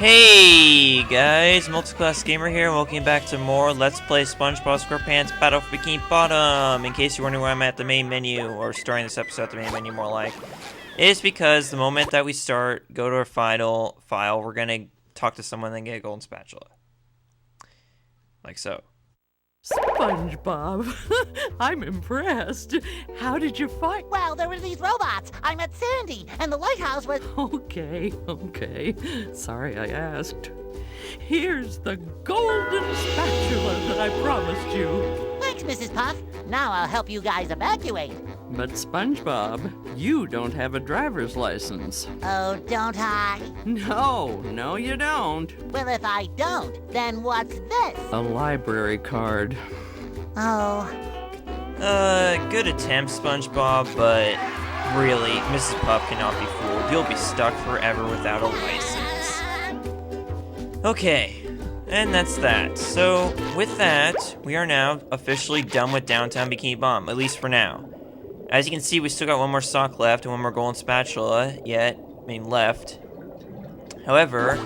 Hey guys, Multiclass Gamer here, and welcome back to more Let's Play SpongeBob SquarePants Battle for Bikini Bottom. In case you're wondering why I'm at the main menu, or starting this episode at the main menu more like, it is because the moment that we start, go to our file, we're gonna talk to someone and then get a golden spatula. Like so. SpongeBob, I'm impressed. How did you fight? Well, there were these robots. I met Sandy, and the lighthouse was... Okay. Sorry I asked. Here's the golden spatula that I promised you. Thanks, Mrs. Puff. Now I'll help you guys evacuate. But SpongeBob, you don't have a driver's license. Oh, don't I? No, you don't. Well, if I don't, then what's this? A library card. Oh. Good attempt, SpongeBob, but really, Mrs. Puff cannot be fooled. You'll be stuck forever without a license. Okay. And that's that. So, with that, we are now officially done with Downtown Bikini Bottom, at least for now. As you can see, we still got one more sock left and one more golden spatula left. However,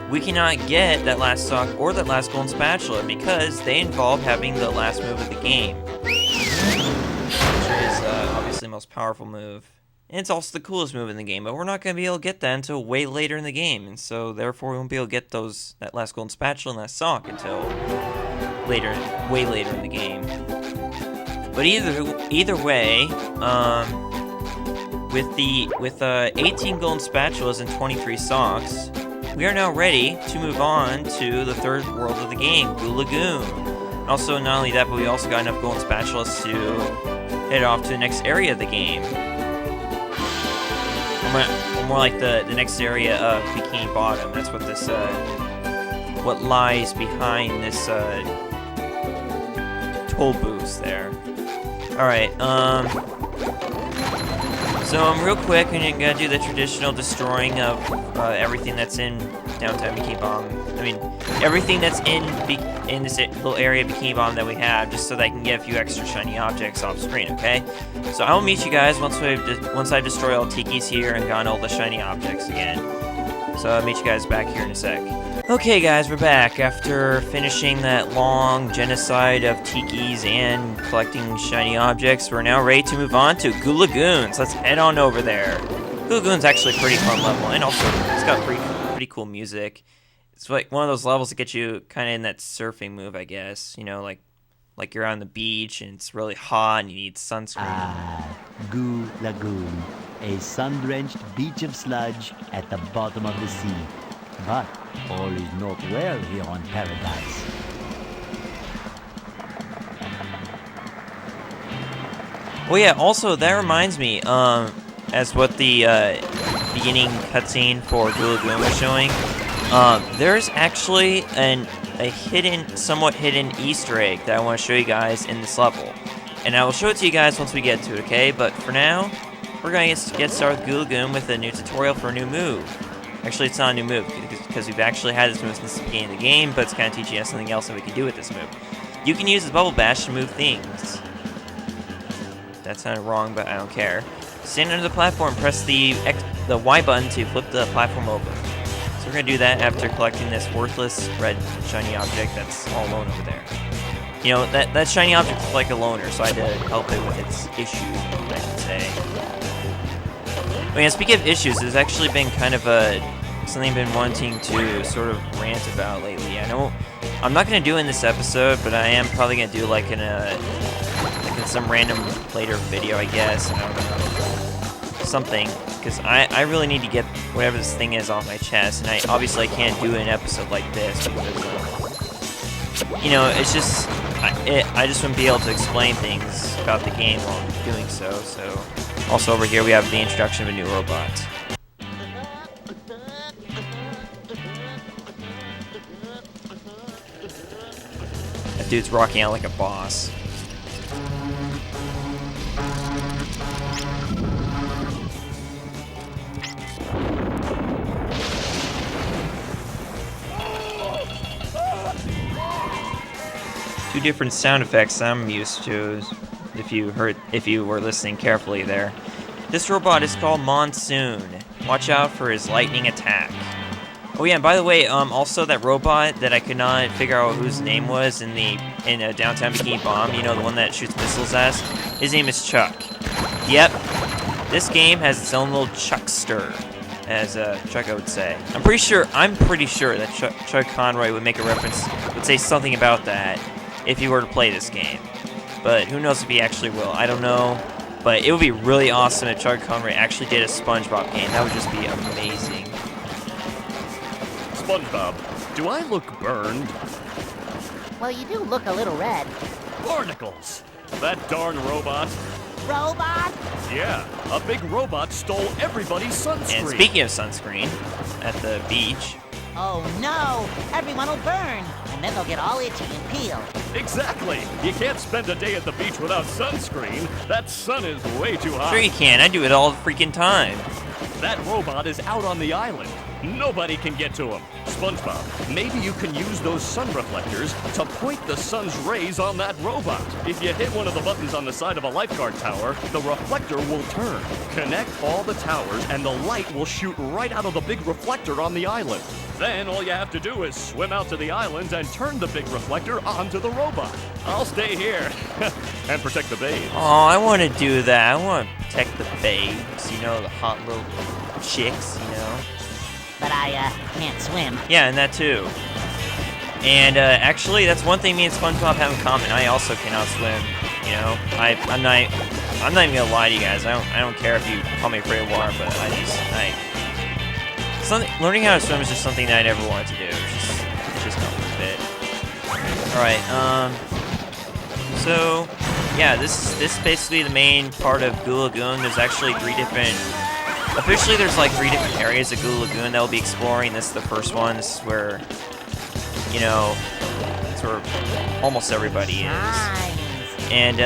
we cannot get that last sock or that last golden spatula because they involve having the last move of the game. Which is obviously the most powerful move. And it's also the coolest move in the game, but we're not going to be able to get that until way later in the game, and so therefore we won't be able to get that last golden spatula and that sock until way later in the game. But either way, with 18 golden spatulas and 23 socks, we are now ready to move on to the third world of the game, Goo Lagoon. Also, not only that, but we also got enough golden spatulas to head off to the next area of the game. More like the next area of Bikini Bottom. That's what this, what lies behind this, toll booths there. Alright, so real quick, I'm gonna do the traditional destroying of, everything that's in Downtown Bikini Bottom. I mean, everything that's in this little area of Bikini Bottom that we have, just so that I can get a few extra shiny objects off screen, okay? So I will meet you guys once I destroy all Tiki's here and gotten all the shiny objects again. So I'll meet you guys back here in a sec. Okay guys, we're back after finishing that long genocide of Tikis and collecting shiny objects. We're now ready to move on to Goo Lagoon, so let's head on over there. Goo Lagoon's actually a pretty fun level, and also it's got pretty cool music. It's like one of those levels that gets you kind of in that surfing move, I guess. You know, like you're on the beach and it's really hot and you need sunscreen. Goo Lagoon, a sun-drenched beach of sludge at the bottom of the sea. But all is not well here on Paradise. Well, yeah, also, that reminds me, as what the beginning cutscene for Goo Lagoon was showing, there's actually a somewhat hidden Easter egg that I want to show you guys in this level. And I will show it to you guys once we get to it, okay? But for now, we're going to get started with Goo Lagoon with a new tutorial for a new move. Actually, it's not a new move, because we've actually had this move since the beginning of the game, but it's kind of teaching us something else that we can do with this move. You can use the Bubble Bash to move things. That sounded wrong, but I don't care. Stand under the platform, press the Y button to flip the platform over. So we're going to do that after collecting this worthless red shiny object that's all alone over there. You know, that shiny object is like a loner, so I had to help it with its issues, I should say. I mean, speaking of issues, there's actually been kind of something I've been wanting to sort of rant about lately. I know I'm not going to do it in this episode, but I am probably going to do like in some random later video, I guess. I don't know. Something, because I really need to get whatever this thing is off my chest, and I can't do an episode like this because, you know, it's just, I just wouldn't be able to explain things about the game while doing so, Also over here we have the introduction of a new robot. That dude's rocking out like a boss. Two different sound effects I'm used to. If you were listening carefully there. This robot is called Monsoon. Watch out for his lightning attack. Oh Oh yeah, and by the way, also that robot that I could not figure out whose name was in Downtown Bikini Bottom, you know, the one that shoots missiles at us, his name is Chuck. Yep, this game has its own little Chuckster, as Chuck would say. I'm pretty sure that Chuck Conroy would make a reference, would say something about that if he were to play this game. But who knows if he actually will, I don't know. But it would be really awesome if Chuck Conroy actually did a SpongeBob game. That would just be amazing. SpongeBob, do I look burned? Well, you do look a little red. Barnacles! That darn robot. Robot? Yeah, a big robot stole everybody's sunscreen. And speaking of sunscreen, at the beach. Oh no! Everyone will burn, and then they'll get all itchy and peel. Exactly! You can't spend a day at the beach without sunscreen. That sun is way too hot. Sure you can, I do it all the freaking time. That robot is out on the island. Nobody can get to him. SpongeBob, maybe you can use those sun reflectors to point the sun's rays on that robot. If you hit one of the buttons on the side of a lifeguard tower, the reflector will turn. Connect all the towers and the light will shoot right out of the big reflector on the island. Then all you have to do is swim out to the island and turn the big reflector onto the robot. I'll stay here and protect the babes. Oh, I want to do that. I want to protect the babes, you know, the hot little chicks, you know. But I can't swim. Yeah, and that too. And actually, that's one thing me and SpongeBob have in common. I also cannot swim. You know, I'm not even gonna lie to you guys. I don't care if you call me afraid of water, but learning how to swim is just something that I never wanted to do. It's just not worth it. All right. So yeah, this is basically the main part of Goo Lagoon. There's actually officially there's like 3 different areas of Goo Lagoon that we'll be exploring. This is the first one. This is where, you know, that's where almost everybody is. Nice. And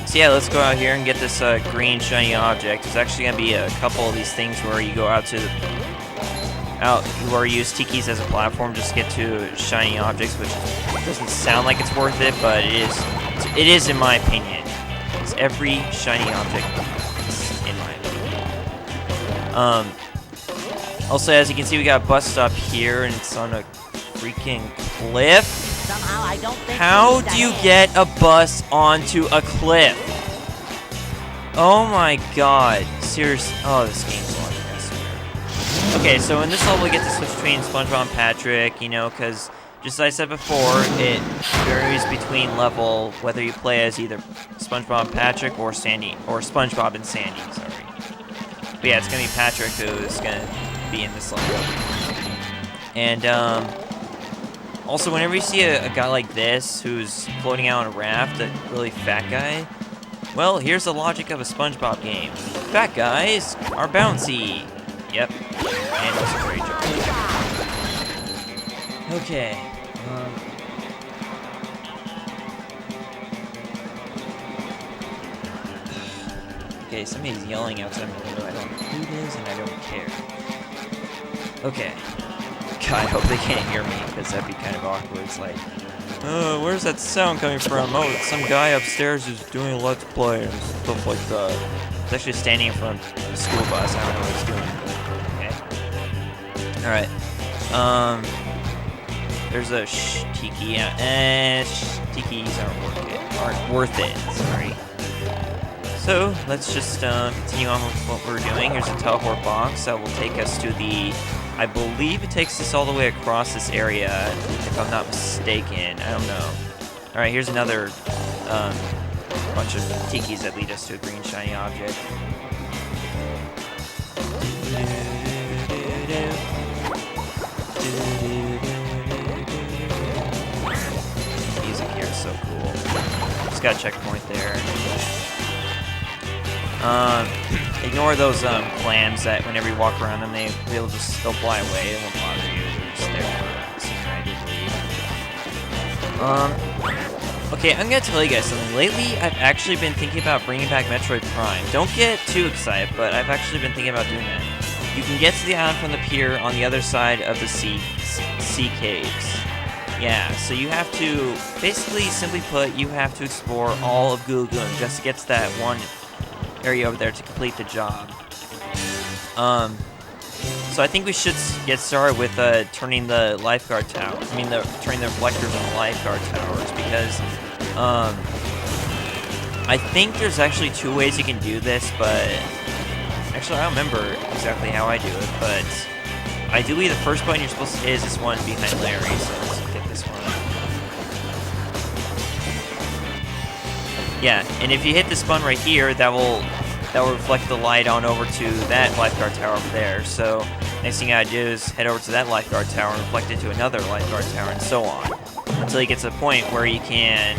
so yeah, let's go out here and get this green shiny object. There's actually gonna be a couple of these things where you go where you use tikis as a platform just to get to shiny objects, which doesn't sound like it's worth it, but it is in my opinion. It's every shiny object in my opinion. Also, as you can see, we got a bus stop here, and it's on a freaking cliff. Somehow I don't think. How do you get a bus onto a cliff? Oh my god. Seriously. Oh, this game's long, I swear. Okay, so in this level, we get to switch between SpongeBob and Patrick, you know, because just as I said before, it varies between level, whether you play as either SpongeBob and Patrick or SpongeBob and Sandy, sorry. But yeah, it's going to be Patrick who is going to be in this level. And, also, whenever you see a guy like this who's floating out on a raft, a really fat guy, well, here's the logic of a SpongeBob game. Fat guys are bouncy. Yep. And does a great job. Okay. Okay, somebody's yelling outside my window. I don't know who it is, and I don't care. Okay. God, I hope they can't hear me, because that'd be kind of awkward. It's like, where's that sound coming from? Oh, it's some guy upstairs who's doing a Let's Play and stuff like that. He's actually standing in front of the school bus. I don't know what he's doing. Okay. Alright. There's a tiki. Tikis aren't worth it. Sorry. So, let's just continue on with what we're doing. Here's a teleport box that will take us to the... I believe it takes us all the way across this area, if I'm not mistaken. I don't know. Alright, here's another bunch of tikis that lead us to a green shiny object. Music here is so cool. Just got a checkpoint there. Ignore those clams that whenever you walk around them, they'll fly away. They won't bother you. They're just there for security. Okay, I'm gonna tell you guys something. Lately, I've actually been thinking about bringing back Metroid Prime. Don't get too excited, but I've actually been thinking about doing that. You can get to the island from the pier on the other side of the sea caves. Yeah, so you have to, basically, simply put, you have to explore all of Goo Lagoon just to get to that one area over there to complete the job. So I think we should get started with turning the lifeguard tower. Turning the reflectors on the lifeguard towers because I think there's actually 2 ways you can do this, but actually I don't remember exactly how I do it. But ideally, the first button you're supposed to hit is this one behind Larry. So let's get this one. Yeah, and if you hit this button right here, that will reflect the light on over to that lifeguard tower over there. So next thing you gotta do is head over to that lifeguard tower and reflect it to another lifeguard tower, and so on, until you get to the point where you can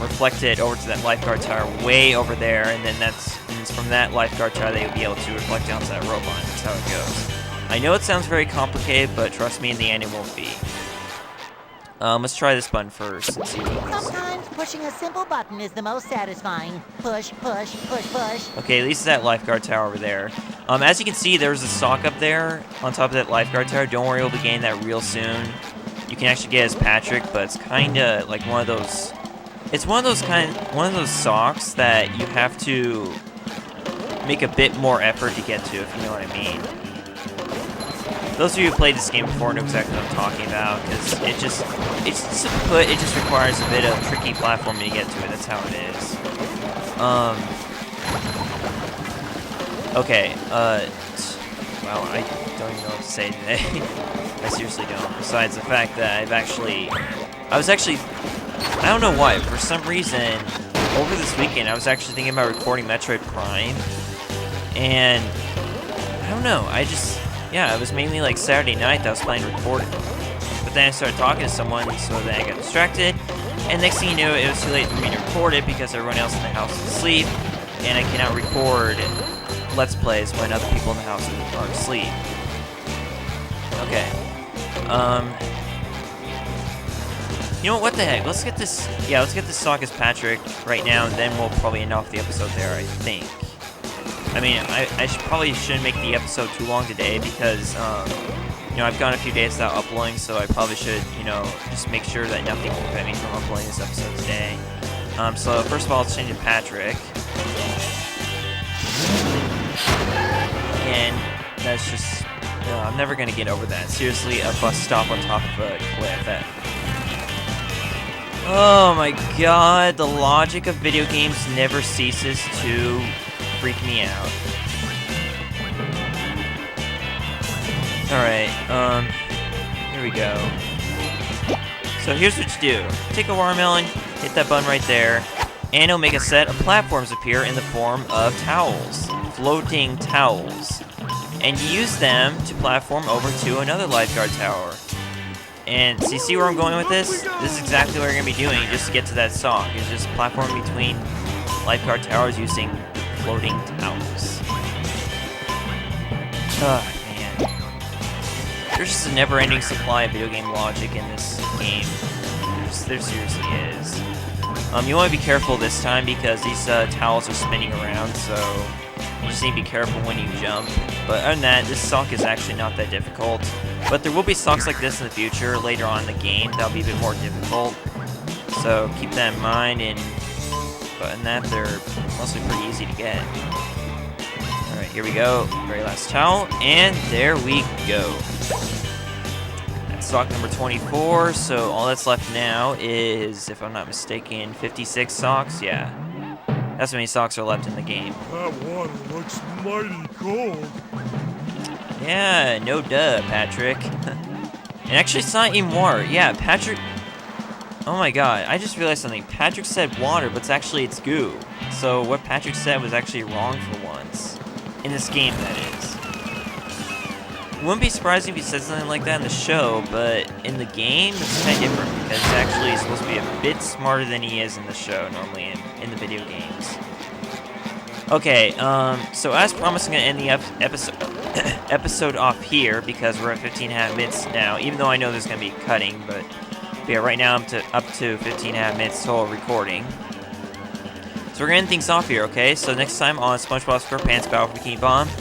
reflect it over to that lifeguard tower way over there, and then it's from that lifeguard tower that you'll be able to reflect down to that robot. That's how it goes. I know it sounds very complicated, but trust me, in the end it won't be. Let's try this button first and see what it is. Sometimes pushing a simple button is the most satisfying. Push, push, push, push. Okay, at least that lifeguard tower over there. As you can see, there's a sock up there on top of that lifeguard tower. Don't worry, we'll be getting that real soon. You can actually get it as Patrick, but it's kinda like one of those. It's one of those socks that you have to make a bit more effort to get to, if you know what I mean. Those of you who played this game before know exactly what I'm talking about, because it just requires a bit of tricky platforming to get to it. That's how it is. Okay, wow, I don't even know what to say today. I seriously don't. Besides the fact that I don't know why, for some reason, over this weekend, I was actually thinking about recording Metroid Prime, and I don't know, yeah, it was mainly like Saturday night that I was planning to record it. But then I started talking to someone, so then I got distracted, and next thing you knew, it was too late for me to record it because everyone else in the house is asleep, and I cannot record Let's Plays when other people in the house are asleep. Okay. You know what the heck? Let's get this sock as Patrick right now, and then we'll probably end off the episode there, I think. I mean, I probably shouldn't make the episode too long today because, you know, I've gone a few days without uploading, so I probably should, you know, just make sure that nothing will prevent me from uploading this episode today. So first of all, let's change to Patrick. And that's just, I'm never gonna get over that. Seriously, a bus stop on top of a cliff. Oh my god, the logic of video games never ceases to freak me out. Alright, here we go. So here's what you do. Take a watermelon, hit that button right there, and it'll make a set of platforms appear in the form of towels. Floating towels. And you use them to platform over to another lifeguard tower. And so you see where I'm going with this? This is exactly what you're going to be doing just to get to that sock. It's just platforming between lifeguard towers using floating towels. Oh, man. There's just a never-ending supply of video game logic in this game. There seriously is. You want to be careful this time because these towels are spinning around, so you just need to be careful when you jump. But other than that, this sock is actually not that difficult. But there will be socks like this in the future, later on in the game, that'll be a bit more difficult. So keep that in mind, and other than that, they're mostly pretty easy to get. Alright, here we go. Very last towel, and there we go. That's sock number 24, so all that's left now is, if I'm not mistaken, 56 socks? Yeah. That's how many socks are left in the game. That water looks mighty cold. Yeah, no duh, Patrick. And actually, it's not even water. Yeah, Patrick... Oh my god, I just realized something. Patrick said water, but it's goo. So what Patrick said was actually wrong for once. In this game, that is. Wouldn't be surprising if he said something like that in the show, but in the game, it's kind of different, because he's actually supposed to be a bit smarter than he is in the show, normally in the video games. Okay, so as promised, I'm going to end the episode off here, because we're at 15.5 minutes now, even though I know there's going to be cutting, but yeah, right now I'm up to 15.5 minutes total recording. So we're going to end things off here, okay? So next time on SpongeBob SquarePants Battle for Bikini Bottom,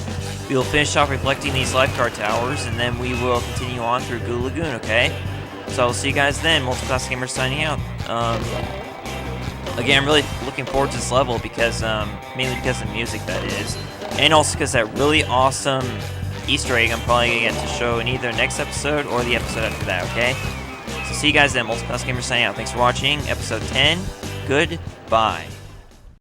we will finish off reflecting these lifeguard towers, and then we will continue on through Goo Lagoon, okay? So I'll see you guys then. Multiclass Gamer signing out. Again, I'm really looking forward to this level because, mainly because of the music, that is. And also because that really awesome Easter egg I'm probably going to get to show in either next episode or the episode after that, okay? So see you guys then. Multiclass Gamer signing out. Thanks for watching episode 10. Goodbye.